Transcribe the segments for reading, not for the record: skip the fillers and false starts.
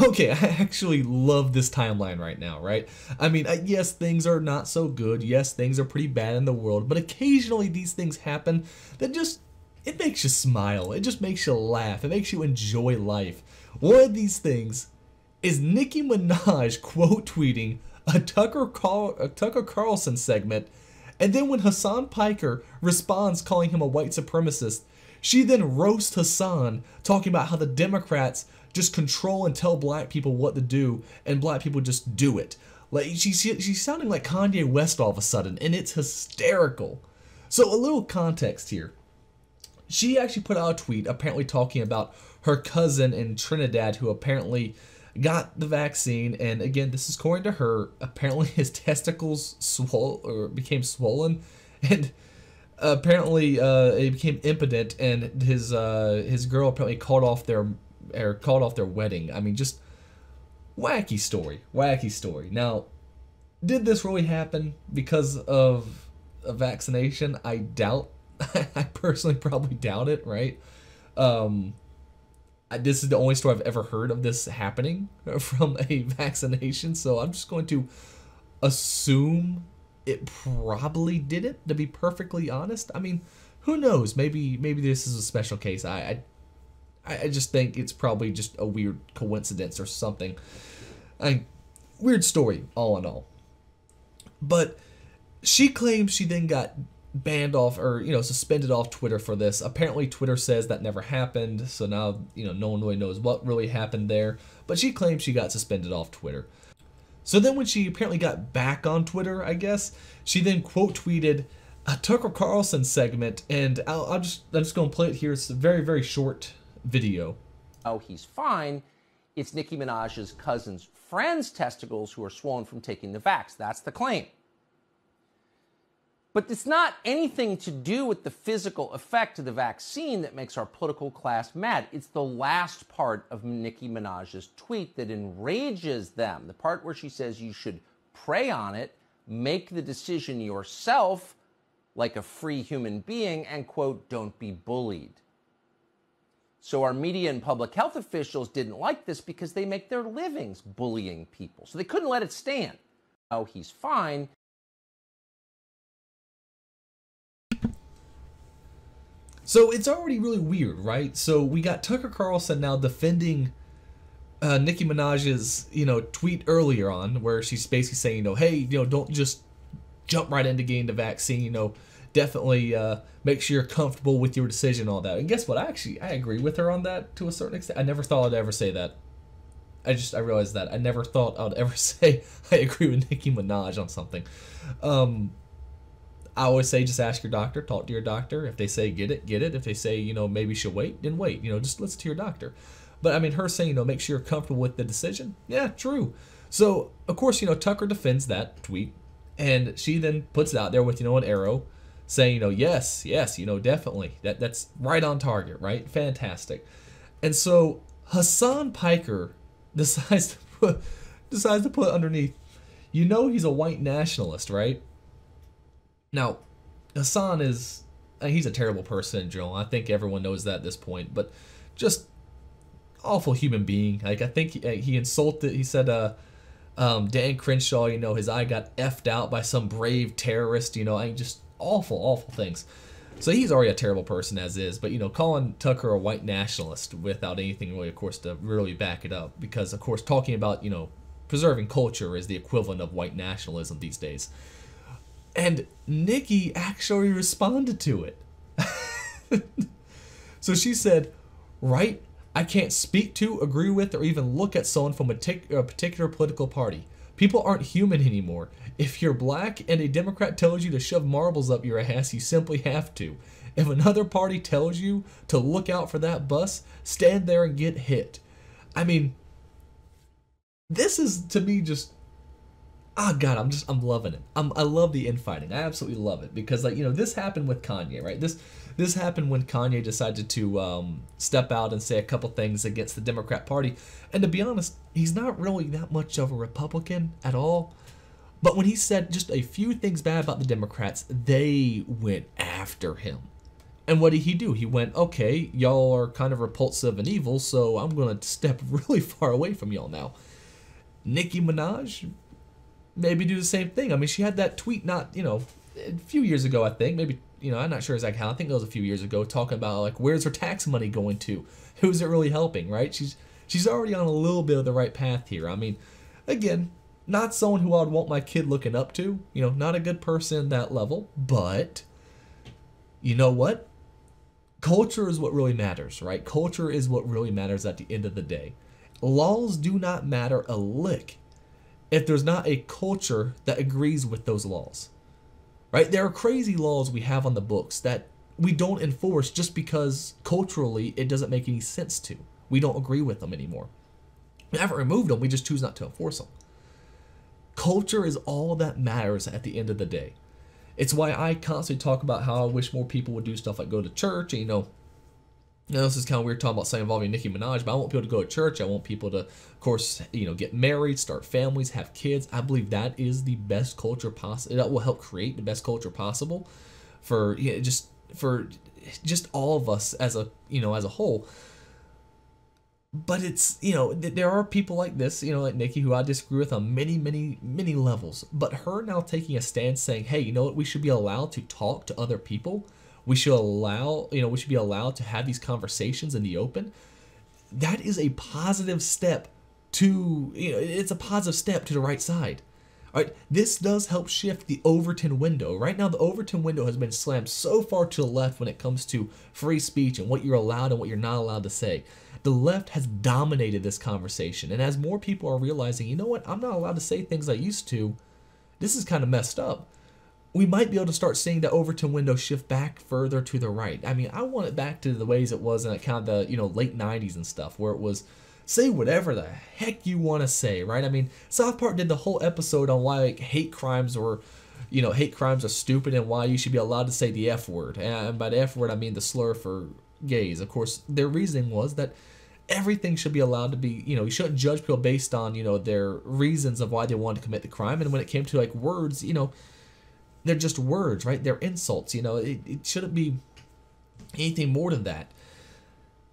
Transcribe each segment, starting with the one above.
Okay, I actually love this timeline right now, right? I mean, yes, things are not so good. Yes, things are pretty bad in the world, but occasionally these things happen that just, it makes you smile. It just makes you laugh. It makes you enjoy life. One of these things is Nicki Minaj quote tweeting a Tucker Carlson segment, and then when Hassan Piker responds calling him a white supremacist, she then roasts Hassan, talking about how the Democrats just control and tell black people what to do, and black people just do it. Like she's sounding like Kanye West all of a sudden, and it's hysterical. So a little context here. She actually put out a tweet apparently talking about her cousin in Trinidad who apparently got the vaccine, and again, this is according to her, apparently his testicles became swollen, and apparently he became impotent, and his girl apparently called off their wedding. I mean, just wacky story. Now, did this really happen because of a vaccination? I doubt. I personally probably doubt it, right? This is the only story I've ever heard of this happening from a vaccination, so I'm just going to assume it probably didn't, to be perfectly honest. I mean, who knows? Maybe this is a special case. I just think it's probably just a weird coincidence or something. Weird story, all in all. But she claims she then got banned off, or suspended off Twitter for this. Apparently Twitter says that never happened, so now no one really knows what really happened there, but she claims she got suspended off Twitter. So then when she apparently got back on Twitter, I guess, she then quote tweeted a Tucker Carlson segment, and I'm just going to play it here. It's a very, very short video. Oh, he's fine. It's Nicki Minaj's cousin's friend's testicles who are swollen from taking the vax. That's the claim. But it's not anything to do with the physical effect of the vaccine that makes our political class mad. It's the last part of Nicki Minaj's tweet that enrages them. The part where she says you should pray on it, make the decision yourself like a free human being, and, quote, don't be bullied. So our media and public health officials didn't like this because they make their livings bullying people. So they couldn't let it stand. Oh, he's fine. So it's already really weird, right? So we got Tucker Carlson now defending Nicki Minaj's, tweet earlier on, where she's basically saying, hey, don't just jump right into getting the vaccine, definitely make sure you're comfortable with your decision, all that. And guess what? I agree with her on that to a certain extent. I never thought I'd ever say that. I realized that. I never thought I'd ever say I agree with Nicki Minaj on something. I always say just ask your doctor, talk to your doctor. If they say get it, get it. If they say, maybe you should wait, then wait. Just listen to your doctor. But I mean, her saying, make sure you're comfortable with the decision. Yeah, true. So, of course, Tucker defends that tweet, and she then puts it out there with, an arrow saying, yes, definitely. That's right on target, right? Fantastic. And so Hassan Piker decides to put underneath, he's a white nationalist, right? Now, Hassan he's a terrible person in general. I think everyone knows that at this point, but just awful human being. Like, I think he insulted, he said, Dan Crenshaw, his eye got effed out by some brave terrorist, just awful things. So he's already a terrible person as is, but, calling Tucker a white nationalist without anything really, of course, to really back it up, because, of course, talking about, preserving culture is the equivalent of white nationalism these days. And Nicki actually responded to it. So she said, right, I can't speak to, agree with, or even look at someone from a particular political party. People aren't human anymore. If you're black and a Democrat tells you to shove marbles up your ass, you simply have to. If another party tells you to look out for that bus, stand there and get hit. I mean, this is, to me, just, oh God, I'm loving it. I love the infighting. I absolutely love it because, this happened with Kanye, right? This happened when Kanye decided to step out and say a couple things against the Democrat Party. And to be honest, he's not really that much of a Republican at all. But when he said just a few things bad about the Democrats, they went after him. And what did he do? He went, okay, y'all are kind of repulsive and evil, so I'm going to step really far away from y'all now. Nicki Minaj, maybe do the same thing. I mean, she had that tweet not, a few years ago, I think. Maybe, I'm not sure exactly how. I think it was a few years ago, talking about, like, where's her tax money going to? Who's it really helping, right? She's already on a little bit of the right path here. I mean, again, not someone who I'd want my kid looking up to. Not a good person at that level. But, you know what? Culture is what really matters, right? Culture is what really matters at the end of the day. Laws do not matter a lick if there's not a culture that agrees with those laws, right? There are crazy laws we have on the books that we don't enforce just because culturally it doesn't make any sense to. We don't agree with them anymore. We haven't removed them, we just choose not to enforce them. Culture is all that matters at the end of the day. It's why I constantly talk about how I wish more people would do stuff like go to church. And, this is kind of weird talking about something involving Nicki Minaj, but I want people to go to church. I want people to, of course, get married, start families, have kids. I believe that is the best culture possible. That will help create the best culture possible for just all of us as a whole. But it's, there are people like this, like Nicki, who I disagree with on many, many, many levels. But her now taking a stand saying, hey, you know what, we should be allowed to talk to other people. We should we should be allowed to have these conversations in the open. That is a positive step it's a positive step to the right side. All right, this does help shift the Overton window. Right now, the Overton window has been slammed so far to the left when it comes to free speech and what you're allowed and what you're not allowed to say. The left has dominated this conversation. And as more people are realizing, you know what, I'm not allowed to say things I used to, this is kind of messed up. We might be able to start seeing the Overton window shift back further to the right. I mean, I want it back to the ways it was in that kind of the, late 90s and stuff, where it was say whatever the heck you want to say, right? I mean, South Park did the whole episode on why hate crimes are stupid and why you should be allowed to say the F word. And by the F word, I mean the slur for gays. Of course, their reasoning was that everything should be allowed to be, you shouldn't judge people based on, their reasons of why they wanted to commit the crime. And when it came to like words, they're just words, right? They're insults, it shouldn't be anything more than that.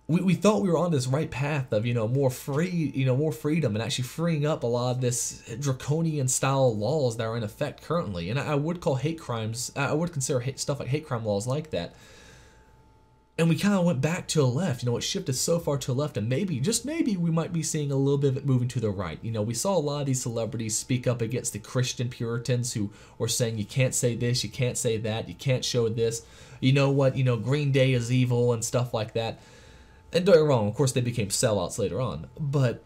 We thought we were on this right path of, more freedom and actually freeing up a lot of this draconian style laws that are in effect currently. And I would call hate crimes, I would consider stuff like hate crime laws like that. And we kind of went back to the left, it shifted so far to the left, and maybe, just maybe, we might be seeing a little bit of it moving to the right. We saw a lot of these celebrities speak up against the Christian Puritans who were saying you can't say this, you can't say that, you can't show this, Green Day is evil and stuff like that. And don't get me wrong, of course they became sellouts later on, but,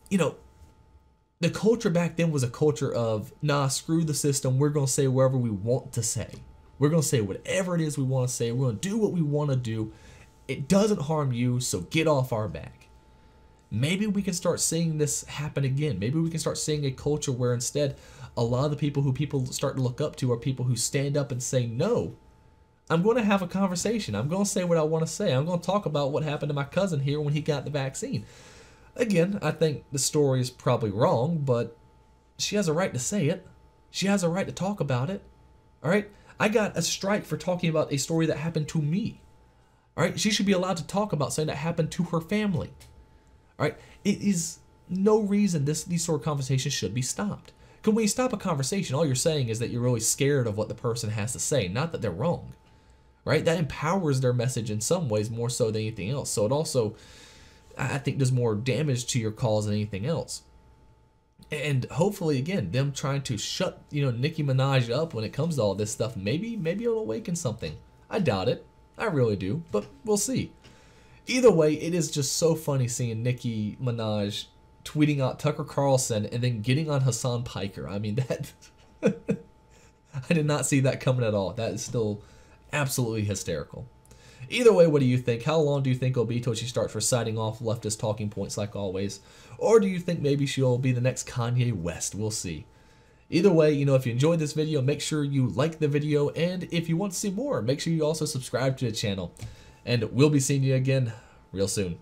the culture back then was a culture of, nah, screw the system, we're going to say whatever we want to say. We're going to say whatever it is we want to say. We're going to do what we want to do. It doesn't harm you, so get off our back. Maybe we can start seeing this happen again. Maybe we can start seeing a culture where instead a lot of the people who people start to look up to are people who stand up and say, no, I'm going to have a conversation. I'm going to say what I want to say. I'm going to talk about what happened to my cousin here when he got the vaccine. Again, I think the story is probably wrong, but she has a right to say it. She has a right to talk about it. All right? I got a strike for talking about a story that happened to me. All right, she should be allowed to talk about something that happened to her family. All right, it is no reason these sort of conversations should be stopped. Because when you stop a conversation, all you're saying is that you're really scared of what the person has to say, not that they're wrong. Right? That empowers their message in some ways more so than anything else. So it also, I think, does more damage to your cause than anything else. And hopefully, again, them trying to shut, Nicki Minaj up when it comes to all this stuff, maybe it'll awaken something. I doubt it. I really do, but we'll see. Either way, it is just so funny seeing Nicki Minaj tweeting out Tucker Carlson and then getting on Hassan Piker. I mean, that I did not see that coming at all. That is still absolutely hysterical. Either way, what do you think? How long do you think it'll be till she starts reciting off leftist talking points like always? Or do you think maybe she'll be the next Kanye West? We'll see. Either way, if you enjoyed this video, make sure you like the video. And if you want to see more, make sure you also subscribe to the channel. And we'll be seeing you again real soon.